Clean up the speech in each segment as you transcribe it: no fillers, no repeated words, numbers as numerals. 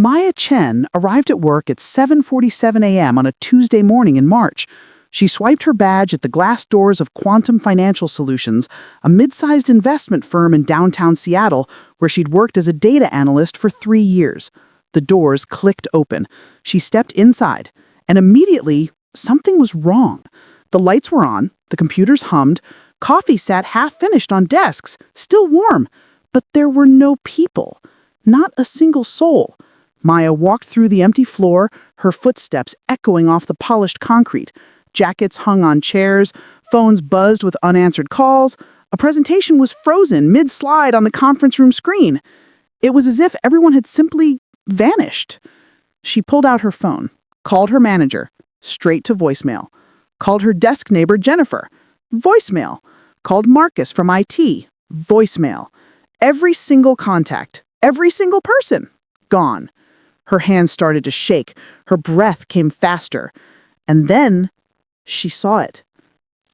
Maya Chen arrived at work at 7:47 a.m. on a Tuesday morning in March. She swiped her badge at the glass doors of Quantum Financial Solutions, a mid-sized investment firm in downtown Seattle where she'd worked as a data analyst for 3 years. The doors clicked open. She stepped inside, and immediately, something was wrong. The lights were on, the computers hummed, coffee sat half-finished on desks, still warm, but there were no people. Not a single soul. Maya walked through the empty floor, her footsteps echoing off the polished concrete. Jackets hung on chairs, phones buzzed with unanswered calls. A presentation was frozen mid-slide on the conference room screen. It was as if everyone had simply vanished. She pulled out her phone, called her manager, straight to voicemail. Called her desk neighbor Jennifer, voicemail. Called Marcus from IT, voicemail. Every single contact, every single person, gone. Her hands started to shake. Her breath came faster. And then she saw it.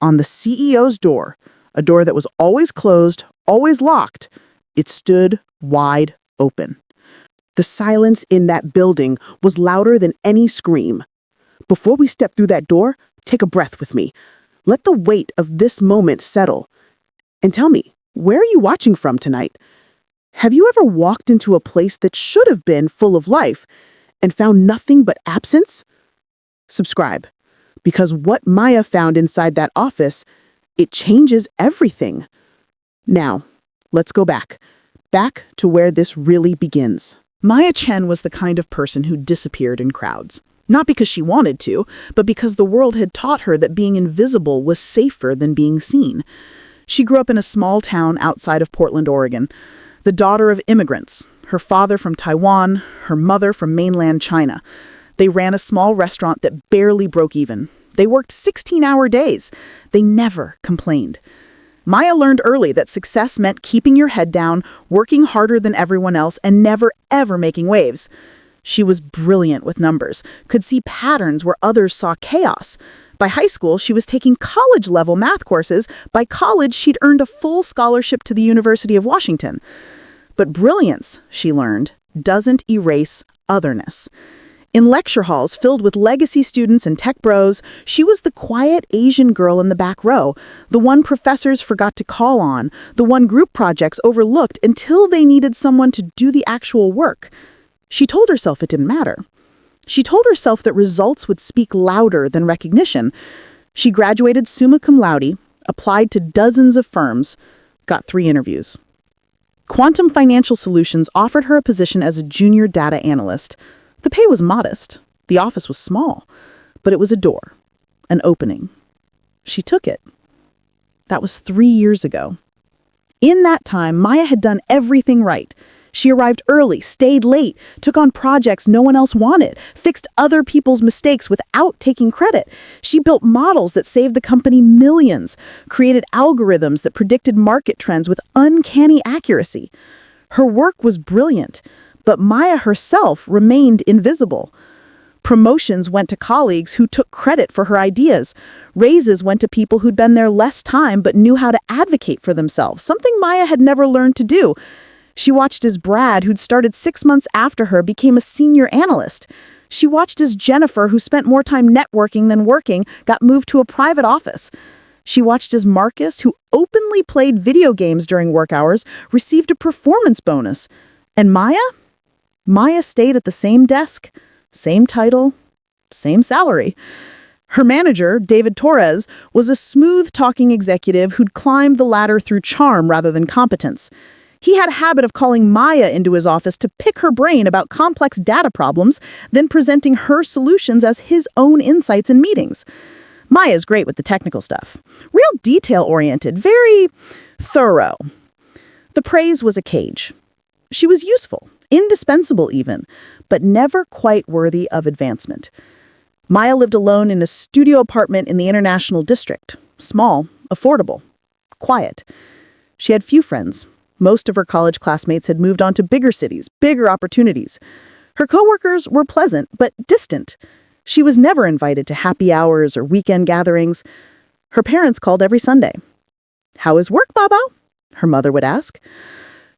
On the CEO's door, a door that was always closed, always locked, it stood wide open. The silence in that building was louder than any scream. Before we step through that door, take a breath with me. Let the weight of this moment settle. And tell me, where are you watching from tonight? Have you ever walked into a place that should have been full of life and found nothing but absence? Subscribe, because what Maya found inside that office, it changes everything. Now, let's go back to where this really begins. Maya Chen was the kind of person who disappeared in crowds. Not because she wanted to, but because the world had taught her that being invisible was safer than being seen. She grew up in a small town outside of Portland, Oregon. The daughter of immigrants, her father from Taiwan, her mother from mainland China. They ran a small restaurant that barely broke even. They worked 16-hour days. They never complained. Maya learned early that success meant keeping your head down, working harder than everyone else, and never, ever making waves. She was brilliant with numbers, could see patterns where others saw chaos. By high school, she was taking college-level math courses. By college, she'd earned a full scholarship to the University of Washington. But brilliance, she learned, doesn't erase otherness. In lecture halls filled with legacy students and tech bros, she was the quiet Asian girl in the back row, the one professors forgot to call on, the one group projects overlooked until they needed someone to do the actual work. She told herself it didn't matter. She told herself that results would speak louder than recognition. She graduated summa cum laude, applied to dozens of firms, got 3 interviews. Quantum Financial Solutions offered her a position as a junior data analyst. The pay was modest. The office was small. But it was a door, an opening. She took it. That was 3 years ago. In that time, Maya had done everything right. She arrived early, stayed late, took on projects no one else wanted, fixed other people's mistakes without taking credit. She built models that saved the company millions, created algorithms that predicted market trends with uncanny accuracy. Her work was brilliant, but Maya herself remained invisible. Promotions went to colleagues who took credit for her ideas. Raises went to people who'd been there less time but knew how to advocate for themselves, something Maya had never learned to do. She watched as Brad, who'd started 6 months after her, became a senior analyst. She watched as Jennifer, who spent more time networking than working, got moved to a private office. She watched as Marcus, who openly played video games during work hours, received a performance bonus. And Maya? Maya stayed at the same desk, same title, same salary. Her manager, David Torres, was a smooth-talking executive who'd climbed the ladder through charm rather than competence. He had a habit of calling Maya into his office to pick her brain about complex data problems, then presenting her solutions as his own insights in meetings. Maya's great with the technical stuff. Real detail-oriented, very thorough. The praise was a cage. She was useful, indispensable even, but never quite worthy of advancement. Maya lived alone in a studio apartment in the International District. Small, affordable, quiet. She had few friends. Most of her college classmates had moved on to bigger cities, bigger opportunities. Her coworkers were pleasant, but distant. She was never invited to happy hours or weekend gatherings. Her parents called every Sunday. "How is work, Baba?" her mother would ask.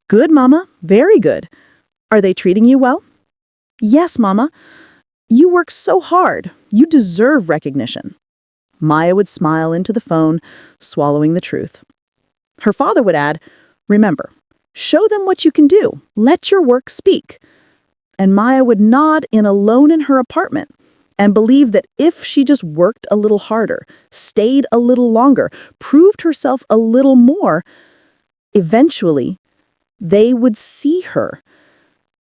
"Good, Mama. Very good. Are they treating you well?" Yes, Mama. You work so hard. You deserve recognition. Maya would smile into the phone, swallowing the truth. Her father would add, remember, show them what you can do. Let your work speak. And Maya would nod in alone in her apartment and believe that if she just worked a little harder, stayed a little longer, proved herself a little more, eventually they would see her.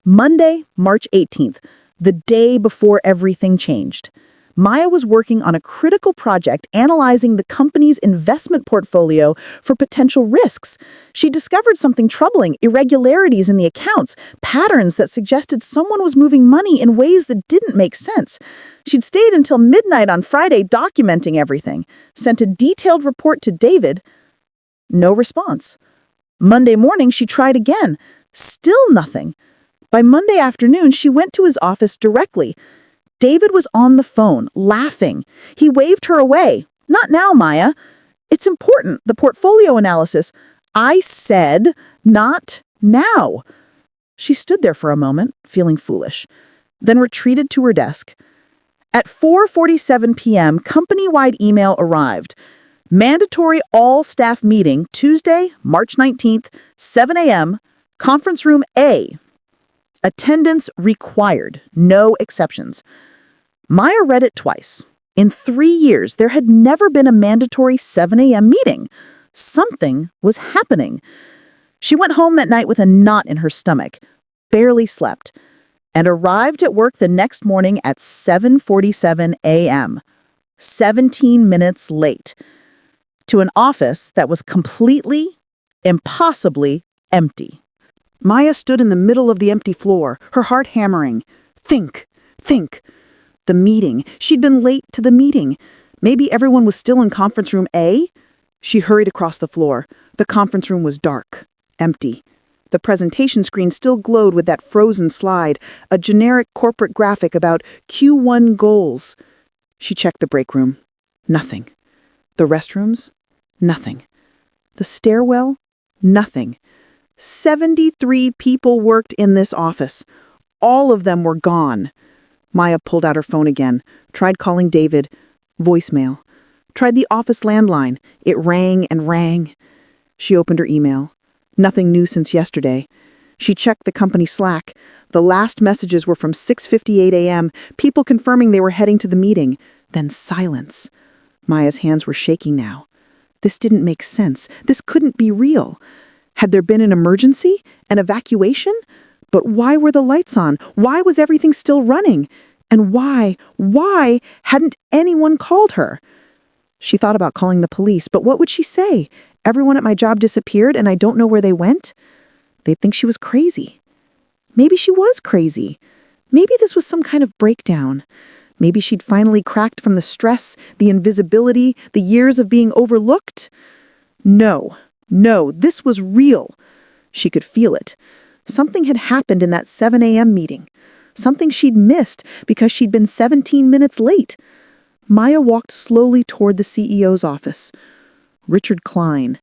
Monday, March 18th, the day before everything changed. Maya was working on a critical project analyzing the company's investment portfolio for potential risks. She discovered something troubling, irregularities in the accounts, patterns that suggested someone was moving money in ways that didn't make sense. She'd stayed until midnight on Friday documenting everything, sent a detailed report to David. No response. Monday morning, she tried again. Still nothing. By Monday afternoon, she went to his office directly. David was on the phone, laughing. He waved her away. Not now, Maya. It's important, the portfolio analysis. I said, not now. She stood there for a moment, feeling foolish, then retreated to her desk. At 4:47 p.m., company-wide email arrived. Mandatory all-staff meeting, Tuesday, March 19th, 7 a.m., conference room A. Attendance required, no exceptions. Maya read it twice. In 3 years, there had never been a mandatory 7 a.m. meeting. Something was happening. She went home that night with a knot in her stomach, barely slept, and arrived at work the next morning at 7:47 a.m., 17 minutes late, to an office that was completely, impossibly empty. Maya stood in the middle of the empty floor, her heart hammering. Think. The meeting. She'd been late to the meeting. Maybe everyone was still in conference room A? She hurried across the floor. The conference room was dark, empty. The presentation screen still glowed with that frozen slide, a generic corporate graphic about Q1 goals. She checked the break room. Nothing. The restrooms? Nothing. The stairwell? Nothing. 73 people worked in this office. All of them were gone. Maya pulled out her phone again, tried calling David. Voicemail. Tried the office landline. It rang and rang. She opened her email. Nothing new since yesterday. She checked the company Slack. The last messages were from 6:58 a.m., people confirming they were heading to the meeting. Then silence. Maya's hands were shaking now. This didn't make sense. This couldn't be real. Had there been an emergency? An evacuation? But why were the lights on? Why was everything still running? And why hadn't anyone called her? She thought about calling the police, but what would she say? Everyone at my job disappeared and I don't know where they went? They'd think she was crazy. Maybe she was crazy. Maybe this was some kind of breakdown. Maybe she'd finally cracked from the stress, the invisibility, the years of being overlooked. No, this was real. She could feel it. Something had happened in that 7 a.m. meeting. Something she'd missed because she'd been 17 minutes late. Maya walked slowly toward the CEO's office. Richard Klein.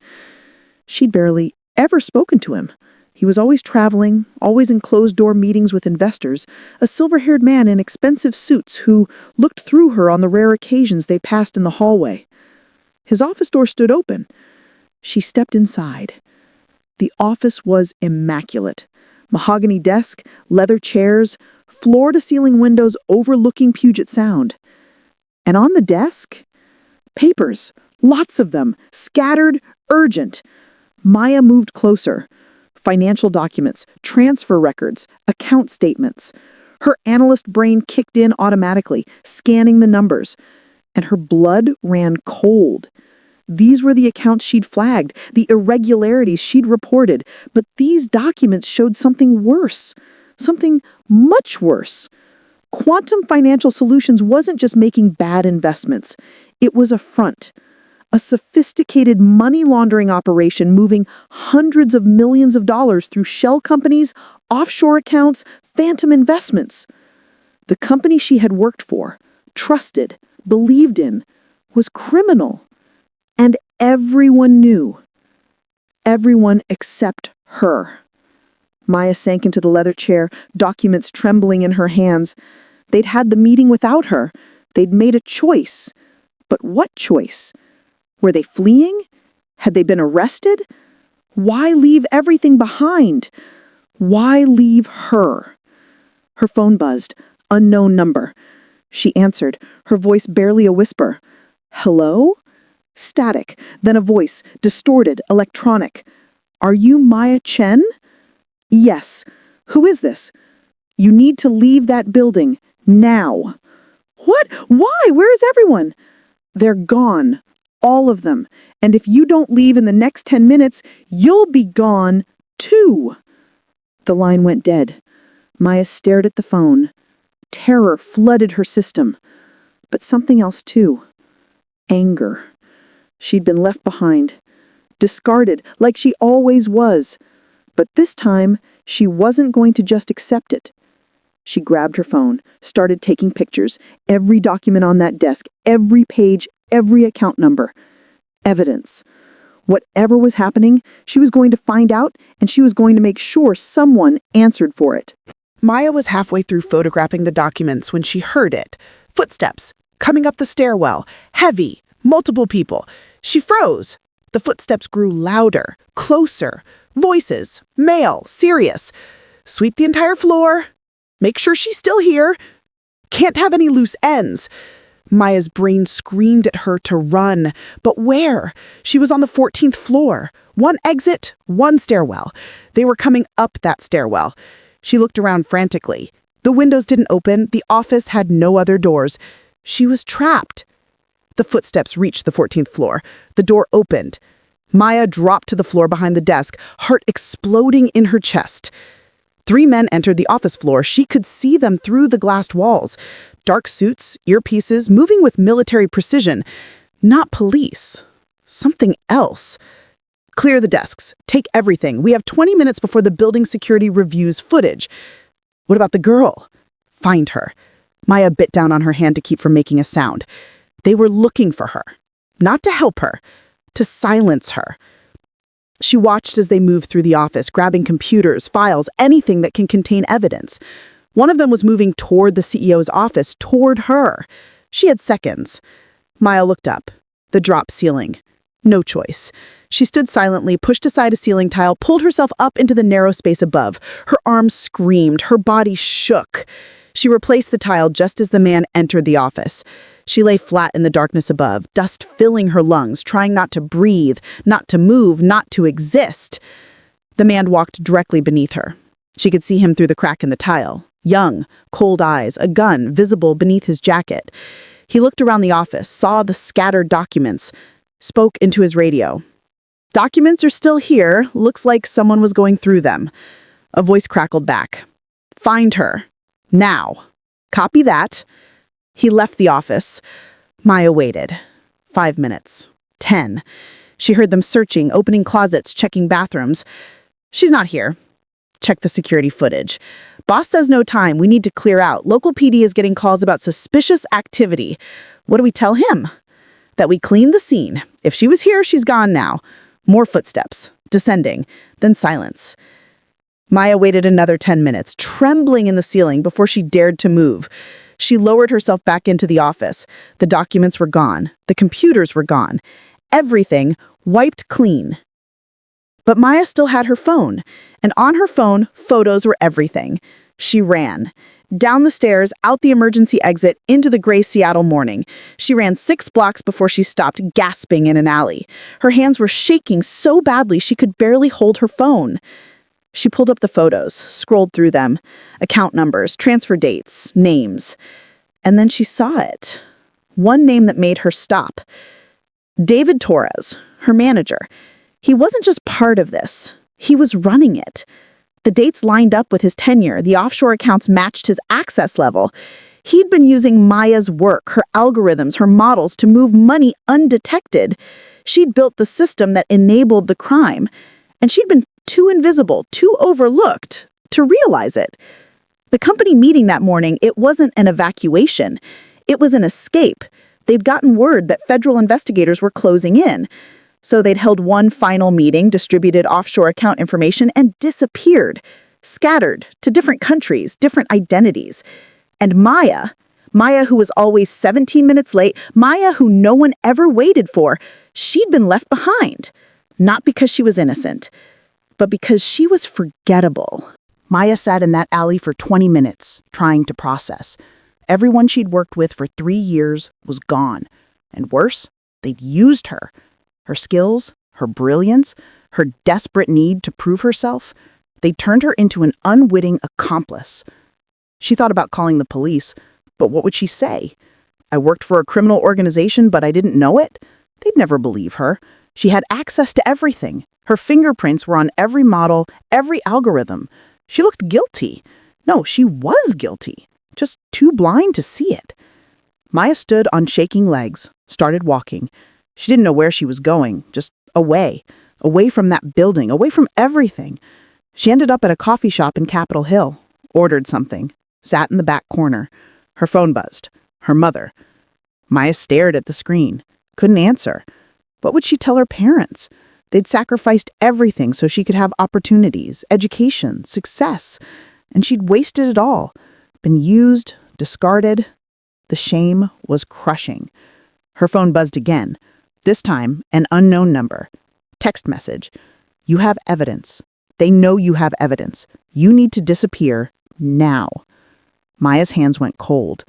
She'd barely ever spoken to him. He was always traveling, always in closed-door meetings with investors, a silver-haired man in expensive suits who looked through her on the rare occasions they passed in the hallway. His office door stood open. She stepped inside. The office was immaculate. Mahogany desk, leather chairs, floor-to-ceiling windows overlooking Puget Sound. And on the desk, papers, lots of them, scattered, urgent. Maya moved closer. Financial documents, transfer records, account statements. Her analyst brain kicked in automatically, scanning the numbers. And her blood ran cold. These were the accounts she'd flagged, the irregularities she'd reported, but these documents showed something worse, something much worse. Quantum Financial Solutions wasn't just making bad investments. It was a front, a sophisticated money laundering operation moving hundreds of millions of dollars through shell companies, offshore accounts, phantom investments. The company she had worked for, trusted, believed in, was criminal. And everyone knew. Everyone except her. Maya sank into the leather chair, documents trembling in her hands. They'd had the meeting without her. They'd made a choice. But what choice? Were they fleeing? Had they been arrested? Why leave everything behind? Why leave her? Her phone buzzed. Unknown number. She answered, her voice barely a whisper. Hello? Static, then a voice, distorted, electronic. Are you Maya Chen? Yes. Who is this? You need to leave that building. Now. What? Why? Where is everyone? They're gone. All of them. And if you don't leave in the next 10 minutes, you'll be gone, too. The line went dead. Maya stared at the phone. Terror flooded her system. But something else, too. Anger. She'd been left behind. Discarded, like she always was. But this time, she wasn't going to just accept it. She grabbed her phone, started taking pictures, every document on that desk, every page, every account number. Evidence. Whatever was happening, she was going to find out, and she was going to make sure someone answered for it. Maya was halfway through photographing the documents when she heard it. Footsteps, coming up the stairwell, heavy, multiple people. She froze. The footsteps grew louder, closer. Voices, male, serious. Sweep the entire floor. Make sure she's still here. Can't have any loose ends. Maya's brain screamed at her to run. But where? She was on the 14th floor. One exit, one stairwell. They were coming up that stairwell. She looked around frantically. The windows didn't open. The office had no other doors. She was trapped. The footsteps reached the 14th floor. The door opened. Maya dropped to the floor behind the desk, heart exploding in her chest. 3 men entered the office floor. She could see them through the glassed walls. Dark suits, earpieces, moving with military precision. Not police. Something else. Clear the desks. Take everything. We have 20 minutes before the building security reviews footage. What about the girl? Find her. Maya bit down on her hand to keep from making a sound. They were looking for her. Not to help her. To silence her. She watched as they moved through the office, grabbing computers, files, anything that can contain evidence. One of them was moving toward the CEO's office, toward her. She had seconds. Maya looked up. The drop ceiling. No choice. She stood silently, pushed aside a ceiling tile, pulled herself up into the narrow space above. Her arms screamed. Her body shook. She replaced the tile just as the man entered the office. She lay flat in the darkness above, dust filling her lungs, trying not to breathe, not to move, not to exist. The man walked directly beneath her. She could see him through the crack in the tile. Young, cold eyes, a gun visible beneath his jacket. He looked around the office, saw the scattered documents, spoke into his radio. Documents are still here. Looks like someone was going through them. A voice crackled back. Find her. Now. Copy that. He left the office. Maya waited. 5 minutes. 10. She heard them searching, opening closets, checking bathrooms. She's not here. Check the security footage. Boss says no time. We need to clear out. Local PD is getting calls about suspicious activity. What do we tell him? That we cleaned the scene. If she was here, she's gone now. More footsteps. Descending. Then silence. Maya waited another 10 minutes, trembling in the ceiling before she dared to move. She lowered herself back into the office. The documents were gone. The computers were gone. Everything wiped clean. But Maya still had her phone, and on her phone, photos were everything. She ran. Down the stairs, out the emergency exit, into the gray Seattle morning. She ran 6 blocks before she stopped, gasping in an alley. Her hands were shaking so badly she could barely hold her phone. She pulled up the photos, scrolled through them. Account numbers, transfer dates, names. And then she saw it. One name that made her stop. David Torres, her manager. He wasn't just part of this. He was running it. The dates lined up with his tenure. The offshore accounts matched his access level. He'd been using Maya's work, her algorithms, her models to move money undetected. She'd built the system that enabled the crime. And she'd been too invisible, too overlooked to realize it. The company meeting that morning, it wasn't an evacuation. It was an escape. They'd gotten word that federal investigators were closing in. So they'd held one final meeting, distributed offshore account information, and disappeared. scattered to different countries, different identities. And Maya, who was always 17 minutes late, Maya, who no one ever waited for, she'd been left behind. Not because she was innocent, but because she was forgettable. Maya sat in that alley for 20 minutes, trying to process. Everyone she'd worked with for 3 years was gone. And worse, they'd used her. Her skills, her brilliance, her desperate need to prove herself, they turned her into an unwitting accomplice. She thought about calling the police, but what would she say? I worked for a criminal organization, but I didn't know it? They'd never believe her. She had access to everything. Her fingerprints were on every model, every algorithm. She looked guilty. No, she was guilty, just too blind to see it. Maya stood on shaking legs, started walking. She didn't know where she was going, just away from that building, away from everything. She ended up at a coffee shop in Capitol Hill, ordered something, sat in the back corner. Her phone buzzed. Her mother. Maya stared at the screen, couldn't answer. What would she tell her parents? They'd sacrificed everything so she could have opportunities, education, success, and she'd wasted it all. Been used, discarded. The shame was crushing. Her phone buzzed again. This time, an unknown number. Text message. You have evidence. They know you have evidence. You need to disappear now. Maya's hands went cold.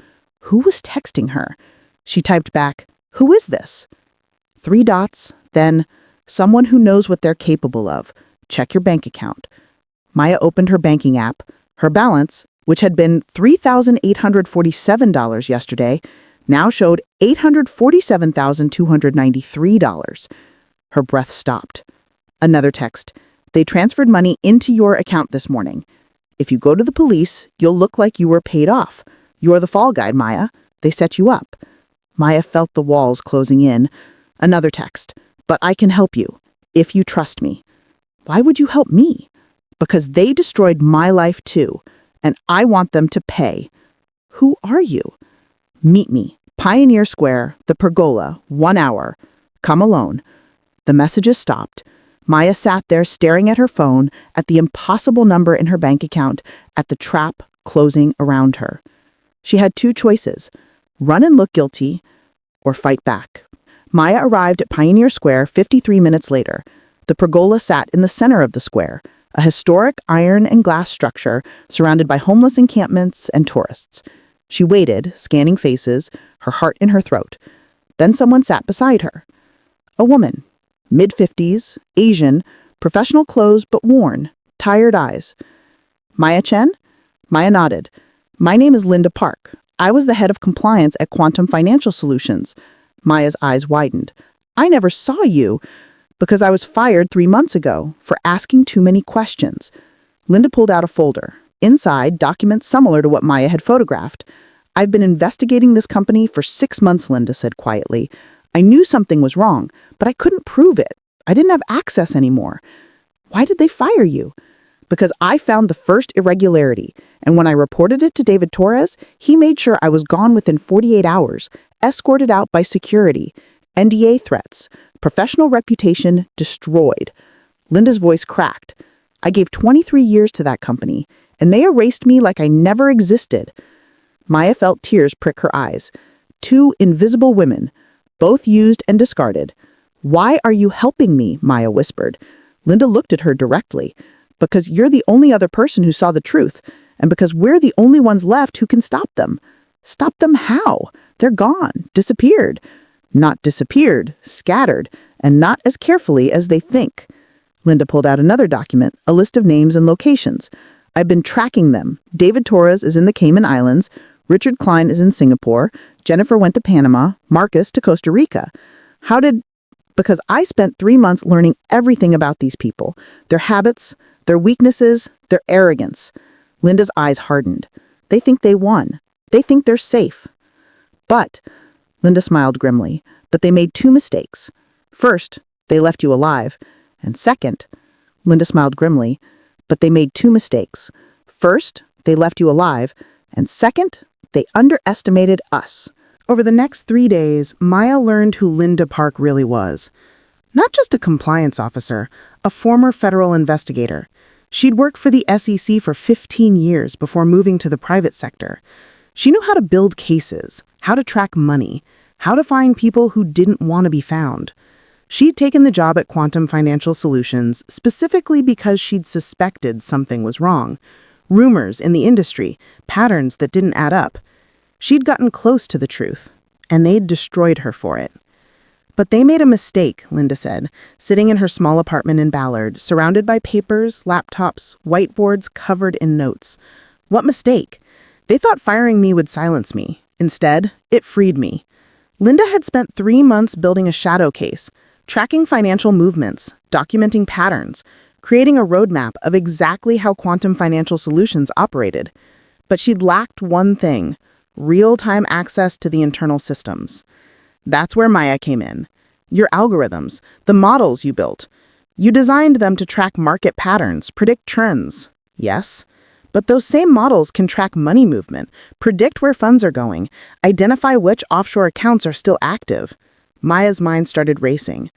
Who was texting her? She typed back, "Who is this?" 3 dots, then, "Someone who knows what they're capable of. Check your bank account." Maya opened her banking app. Her balance, which had been $3,847 yesterday, now showed $847,293. Her breath stopped. Another text. They transferred money into your account this morning. If you go to the police, you'll look like you were paid off. You're the fall guy, Maya. They set you up. Maya felt the walls closing in. Another text. But I can help you, if you trust me. Why would you help me? Because they destroyed my life too, and I want them to pay. Who are you? Meet me. Pioneer Square, the pergola, 1 hour. Come alone. The messages stopped. Maya sat there staring at her phone, at the impossible number in her bank account, at the trap closing around her. She had 2 choices, run and look guilty, or fight back. Maya arrived at Pioneer Square 53 minutes later. The pergola sat in the center of the square, a historic iron and glass structure surrounded by homeless encampments and tourists. She waited, scanning faces, her heart in her throat. Then someone sat beside her. A woman, mid-50s, Asian, professional clothes but worn, tired eyes. Maya Chen? Maya nodded. My name is Linda Park. I was the head of compliance at Quantum Financial Solutions. Maya's eyes widened. I never saw you because I was fired 3 months ago for asking too many questions. Linda pulled out a folder. Inside, documents similar to what Maya had photographed. I've been investigating this company for 6 months, Linda said quietly. I knew something was wrong, but I couldn't prove it. I didn't have access anymore. Why did they fire you? Because I found the first irregularity, and when I reported it to David Torres, he made sure I was gone within 48 hours, escorted out by security, NDA threats, professional reputation destroyed. Linda's voice cracked. I gave 23 years to that company, and they erased me like I never existed. Maya felt tears prick her eyes. 2 invisible women, both used and discarded. Why are you helping me? Maya whispered. Linda looked at her directly. Because you're the only other person who saw the truth, and because we're the only ones left who can stop them. Stop them how? They're gone, disappeared. Not disappeared, scattered, and not as carefully as they think. Linda pulled out another document, a list of names and locations. I've been tracking them. David Torres is in the Cayman Islands. Richard Klein is in Singapore. Jennifer went to Panama. Marcus to Costa Rica. Because I spent 3 months learning everything about these people, their habits, their weaknesses, their arrogance. Linda's eyes hardened. They think they won. They think they're safe. But, Linda smiled grimly, but they made 2 mistakes. First, they left you alive. And second, Linda smiled grimly, but they made 2 mistakes. First, they left you alive. And second, they underestimated us. Over the next 3 days, Maya learned who Linda Park really was. Not just a compliance officer, a former federal investigator. She'd worked for the SEC for 15 years before moving to the private sector. She knew how to build cases, how to track money, how to find people who didn't want to be found. She'd taken the job at Quantum Financial Solutions specifically because she'd suspected something was wrong. Rumors in the industry, patterns that didn't add up. She'd gotten close to the truth, and they'd destroyed her for it. But they made a mistake, Linda said, sitting in her small apartment in Ballard, surrounded by papers, laptops, whiteboards covered in notes. What mistake? They thought firing me would silence me. Instead, it freed me. Linda had spent 3 months building a shadow case, tracking financial movements, documenting patterns, creating a roadmap of exactly how Quantum Financial Solutions operated. But she'd lacked one thing: real-time access to the internal systems. That's where Maya came in. Your algorithms, the models you built. You designed them to track market patterns, predict trends. Yes, but those same models can track money movement, predict where funds are going, identify which offshore accounts are still active. Maya's mind started racing.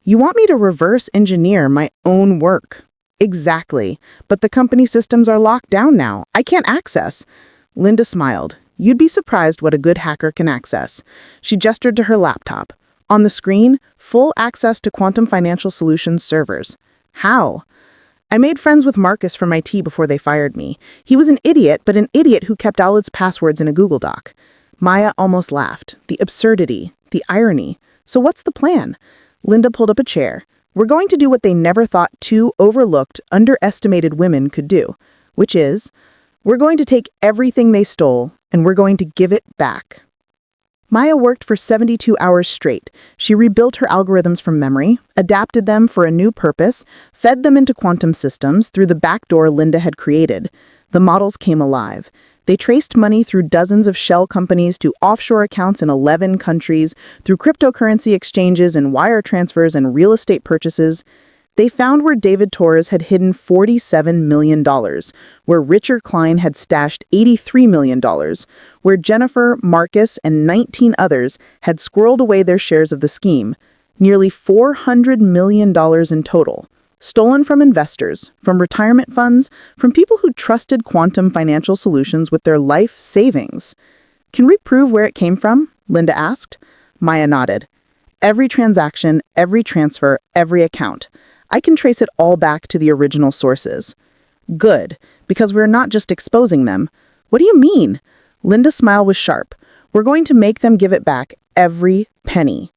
You want me to reverse engineer my own work? Exactly, but the company systems are locked down now. I can't access. Linda smiled. You'd be surprised what a good hacker can access. She gestured to her laptop. On the screen, full access to Quantum Financial Solutions servers. How? I made friends with Marcus from IT before they fired me. He was an idiot, but an idiot who kept all its passwords in a Google Doc. Maya almost laughed. The absurdity, the irony. So what's the plan? Linda pulled up a chair. We're going to do what they never thought 2 overlooked, underestimated women could do, which is, we're going to take everything they stole and we're going to give it back. Maya worked for 72 hours straight. She rebuilt her algorithms from memory, adapted them for a new purpose, fed them into quantum systems through the back door Linda had created. The models came alive. They traced money through dozens of shell companies to offshore accounts in 11 countries, through cryptocurrency exchanges and wire transfers and real estate purchases. They found where David Torres had hidden $47 million, where Richard Klein had stashed $83 million, where Jennifer, Marcus, and 19 others had squirreled away their shares of the scheme, nearly $400 million in total, stolen from investors, from retirement funds, from people who trusted Quantum Financial Solutions with their life savings. Can we prove where it came from? Linda asked. Maya nodded. Every transaction, every transfer, every account. I can trace it all back to the original sources. Good, because we're not just exposing them. What do you mean? Linda's smile was sharp. We're going to make them give it back, every penny.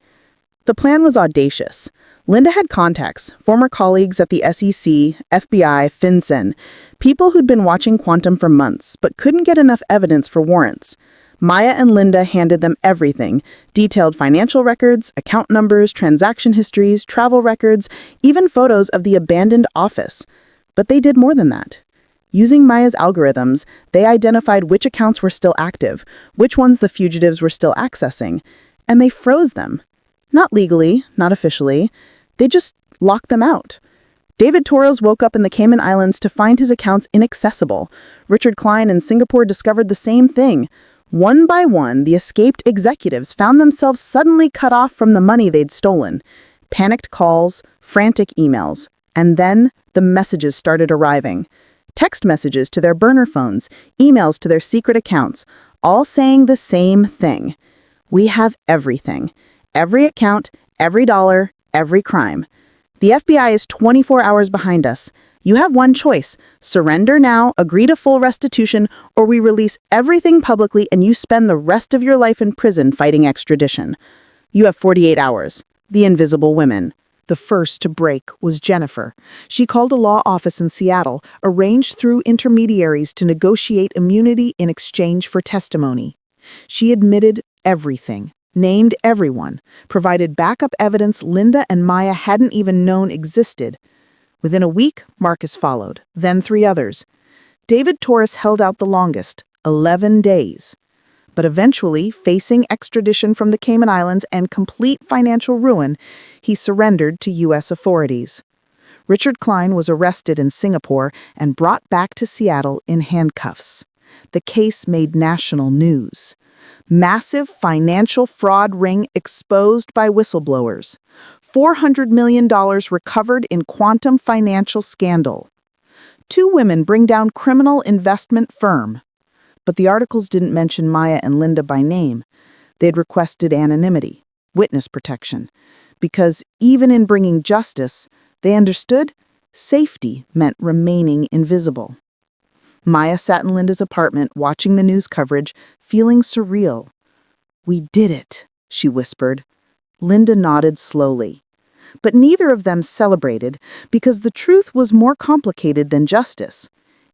The plan was audacious. Linda had contacts, former colleagues at the SEC, FBI, FinCEN, people who'd been watching Quantum for months but couldn't get enough evidence for warrants. Maya and Linda handed them everything: detailed financial records, account numbers, transaction histories, travel records, even photos of the abandoned office. But they did more than that. Using Maya's algorithms, they identified which accounts were still active, which ones the fugitives were still accessing, and they froze them. Not legally, not officially. They just locked them out. David Torres woke up in the Cayman Islands to find his accounts inaccessible. Richard Klein in Singapore discovered the same thing. One by one, the escaped executives found themselves suddenly cut off from the money they'd stolen. Panicked calls, frantic emails, and then the messages started arriving. Text messages to their burner phones, emails to their secret accounts, all saying the same thing. We have everything. Every account, every dollar, every crime. The FBI is 24 hours behind us. You have one choice: surrender now, agree to full restitution, or we release everything publicly and you spend the rest of your life in prison fighting extradition. You have 48 hours. The Invisible Women. The first to break was Jennifer. She called a law office in Seattle, arranged through intermediaries to negotiate immunity in exchange for testimony. She admitted everything, named everyone, provided backup evidence Linda and Maya hadn't even known existed. Within a week, Marcus followed, then 3 others. David Torres held out the longest, 11 days. But eventually, facing extradition from the Cayman Islands and complete financial ruin, he surrendered to U.S. authorities. Richard Klein was arrested in Singapore and brought back to Seattle in handcuffs. The case made national news. Massive financial fraud ring exposed by whistleblowers. $400 million recovered in Quantum Financial scandal. two women bring down criminal investment firm. But the articles didn't mention Maya and Linda by name. They'd requested anonymity, witness protection, because even in bringing justice, they understood safety meant remaining invisible. Maya sat in Linda's apartment watching the news coverage, feeling surreal. "We did it," she whispered. Linda nodded slowly. But neither of them celebrated because the truth was more complicated than justice.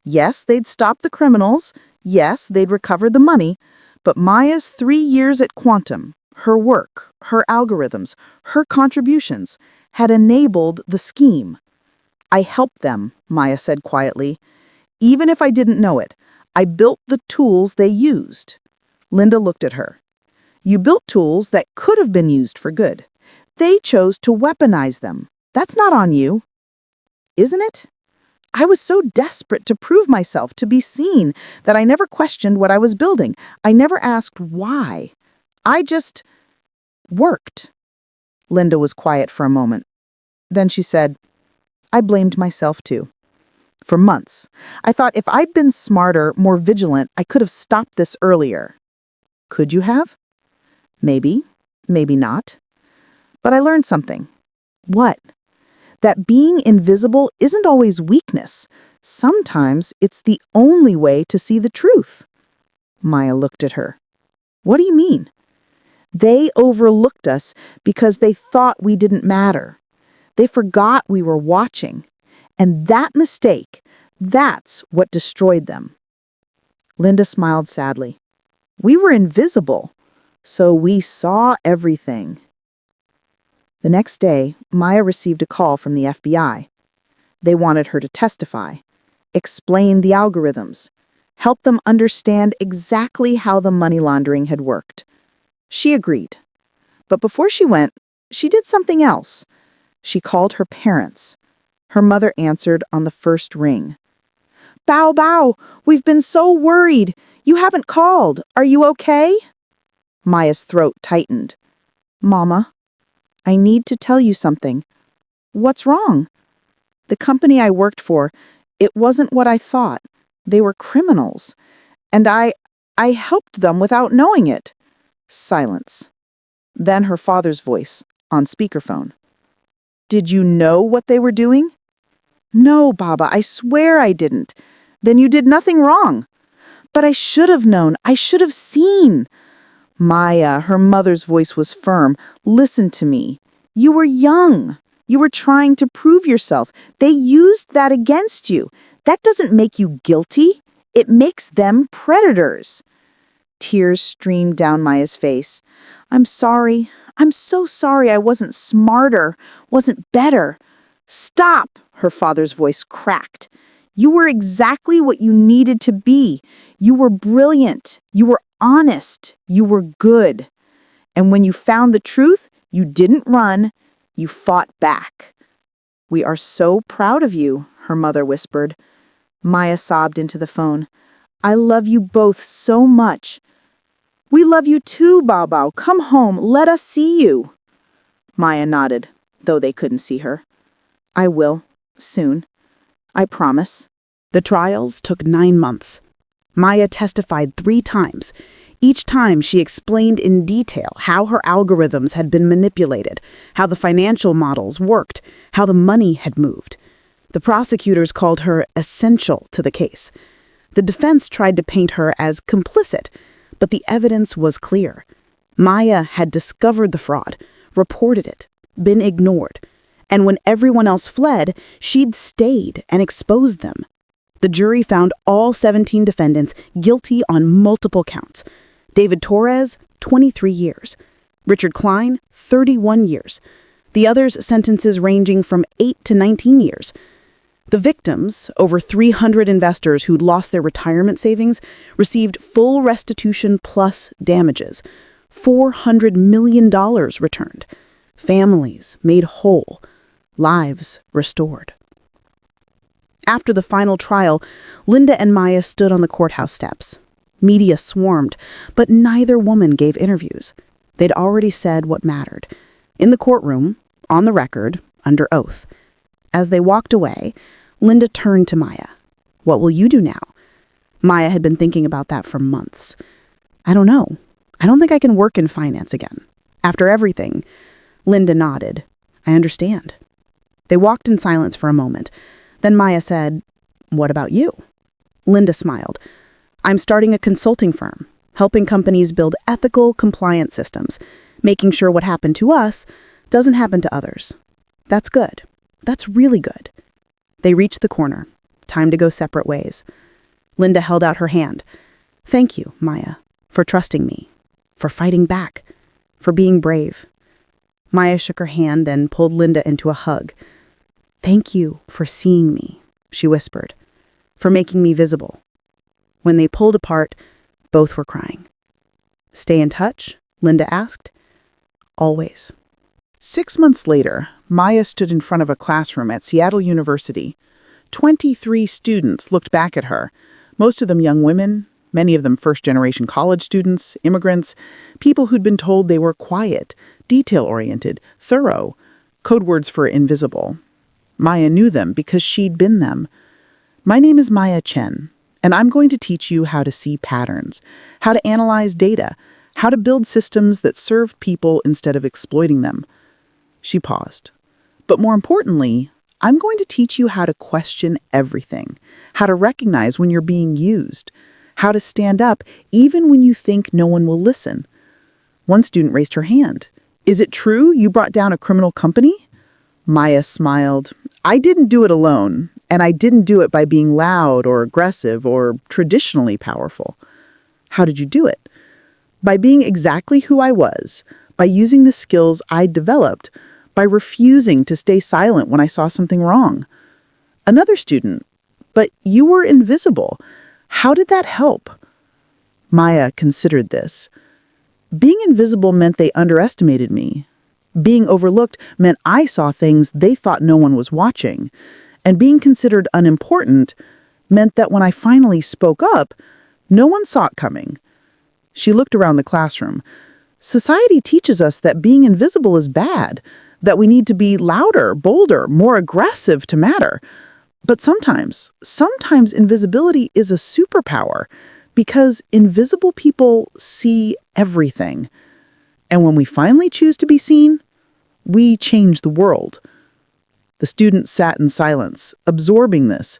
Yes, they'd stop the criminals. Yes, they'd recover the money. But Maya's 3 years at Quantum, her work, her algorithms, her contributions, had enabled the scheme. "I helped them," Maya said quietly. "Even if I didn't know it, I built the tools they used." Linda looked at her. "You built tools that could have been used for good. They chose to weaponize them. That's not on you." "Isn't it? I was so desperate to prove myself, to be seen, that I never questioned what I was building. I never asked why. I just worked." Linda was quiet for a moment. Then she said, "I blamed myself too. For months, I thought if I'd been smarter, more vigilant, I could have stopped this earlier." "Could you have?" "Maybe, maybe not. But I learned something." "What?" "That being invisible isn't always weakness. Sometimes it's the only way to see the truth." Maya looked at her. "What do you mean?" "They overlooked us because they thought we didn't matter. They forgot we were watching. And that mistake, that's what destroyed them." Linda smiled sadly. "We were invisible, so we saw everything." The next day, Maya received a call from the FBI. They wanted her to testify, explain the algorithms, help them understand exactly how the money laundering had worked. She agreed. But before she went, she did something else. She called her parents. Her mother answered on the first ring. "Bao Bao, we've been so worried. You haven't called. Are you okay?" Maya's throat tightened. "Mama, I need to tell you something." "What's wrong?" "The company I worked for, it wasn't what I thought. They were criminals. And I helped them without knowing it." Silence. Then her father's voice, on speakerphone. "Did you know what they were doing?" "No, Baba, I swear I didn't." "Then you did nothing wrong." "But I should have known. I should have seen." "Maya," her mother's voice was firm, "listen to me. You were young. You were trying to prove yourself. They used that against you. That doesn't make you guilty. It makes them predators." Tears streamed down Maya's face. "I'm sorry. I'm so sorry I wasn't smarter, wasn't better." "Stop!" Her father's voice cracked. "You were exactly what you needed to be. You were brilliant. You were honest. You were good. And when you found the truth, you didn't run. You fought back." "We are so proud of you," her mother whispered. Maya sobbed into the phone. "I love you both so much." "We love you too, Bao Bao. Come home. Let us see you." Maya nodded, though they couldn't see her. "I will. Soon. I promise." The trials took 9 months. Maya testified 3 times. Each time she explained in detail how her algorithms had been manipulated, how the financial models worked, how the money had moved. The prosecutors called her essential to the case. The defense tried to paint her as complicit, but the evidence was clear. Maya had discovered the fraud, reported it, been ignored. And when everyone else fled, she'd stayed and exposed them. The jury found all 17 defendants guilty on multiple counts. David Torres, 23 years. Richard Klein, 31 years. The others' sentences ranging from 8 to 19 years. The victims, over 300 investors who'd lost their retirement savings, received full restitution plus damages. $400 million returned. Families made whole. Lives restored. After the final trial, Linda and Maya stood on the courthouse steps. Media swarmed, but neither woman gave interviews. They'd already said what mattered. In the courtroom, on the record, under oath. As they walked away, Linda turned to Maya. What will you do now? Maya had been thinking about that for months. I don't know. I don't think I can work in finance again. After everything, Linda nodded. I understand. They walked in silence for a moment. Then Maya said, "What about you?" Linda smiled. "I'm starting a consulting firm, helping companies build ethical, compliant systems, making sure what happened to us doesn't happen to others. That's good. That's really good." They reached the corner. Time to go separate ways. Linda held out her hand. "Thank you, Maya, for trusting me, for fighting back, for being brave." Maya shook her hand, then pulled Linda into a hug. "Thank you for seeing me," she whispered, "for making me visible." When they pulled apart, both were crying. "Stay in touch?" Linda asked. "Always." 6 months later, Maya stood in front of a classroom at Seattle University. 23 students looked back at her, most of them young women, many of them first-generation college students, immigrants, people who'd been told they were quiet, detail-oriented, thorough, code words for invisible. Maya knew them because she'd been them. "My name is Maya Chen, and I'm going to teach you how to see patterns, how to analyze data, how to build systems that serve people instead of exploiting them." She paused. "But more importantly, I'm going to teach you how to question everything, how to recognize when you're being used, how to stand up even when you think no one will listen." One student raised her hand. "Is it true you brought down a criminal company?" Maya smiled. "I didn't do it alone, and I didn't do it by being loud or aggressive or traditionally powerful." "How did you do it?" "By being exactly who I was, by using the skills I'd developed, by refusing to stay silent when I saw something wrong." Another student, "But you were invisible. How did that help?" Maya considered this. "Being invisible meant they underestimated me. Being overlooked meant I saw things they thought no one was watching. And being considered unimportant meant that when I finally spoke up, no one saw it coming." She looked around the classroom. "Society teaches us that being invisible is bad, that we need to be louder, bolder, more aggressive to matter. But sometimes invisibility is a superpower because invisible people see everything. And when we finally choose to be seen, we change the world." The students sat in silence, absorbing this.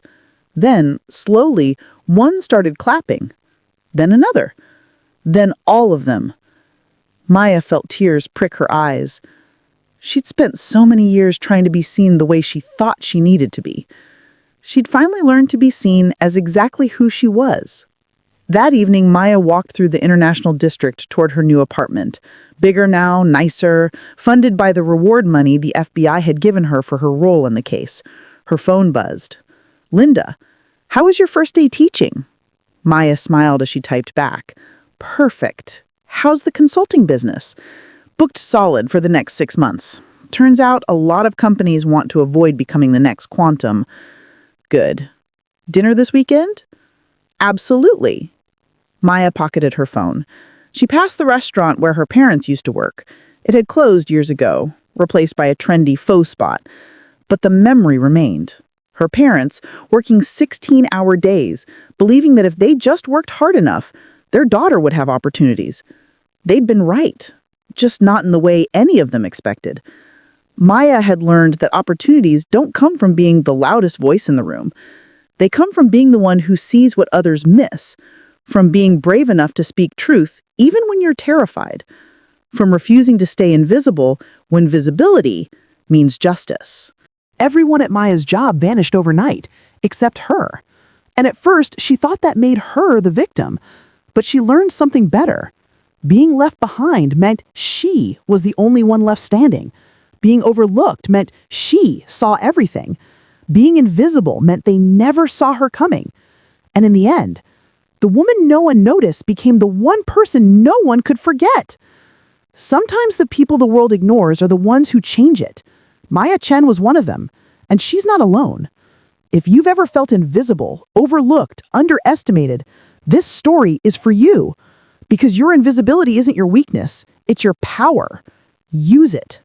Then, slowly, one started clapping. Then another. Then all of them. Maya felt tears prick her eyes. She'd spent so many years trying to be seen the way she thought she needed to be. She'd finally learned to be seen as exactly who she was. That evening, Maya walked through the International District toward her new apartment. Bigger now, nicer, funded by the reward money the FBI had given her for her role in the case. Her phone buzzed. "Linda, how was your first day teaching?" Maya smiled as she typed back. "Perfect. How's the consulting business?" "Booked solid for the next 6 months. Turns out a lot of companies want to avoid becoming the next Quantum." "Good. Dinner this weekend?" "Absolutely." Maya pocketed her phone. She passed the restaurant where her parents used to work. It had closed years ago, replaced by a trendy faux spot. But the memory remained. Her parents, working 16-hour days, believing that if they just worked hard enough, their daughter would have opportunities. They'd been right, just not in the way any of them expected. Maya had learned that opportunities don't come from being the loudest voice in the room. They come from being the one who sees what others miss, from being brave enough to speak truth even when you're terrified, from refusing to stay invisible when visibility means justice. Everyone at Maya's job vanished overnight, except her. And at first, she thought that made her the victim. But she learned something better. Being left behind meant she was the only one left standing. Being overlooked meant she saw everything. Being invisible meant they never saw her coming. And in the end, the woman no one noticed became the one person no one could forget. Sometimes the people the world ignores are the ones who change it. Maya Chen was one of them, and she's not alone. If you've ever felt invisible, overlooked, underestimated, this story is for you. Because your invisibility isn't your weakness, it's your power. Use it.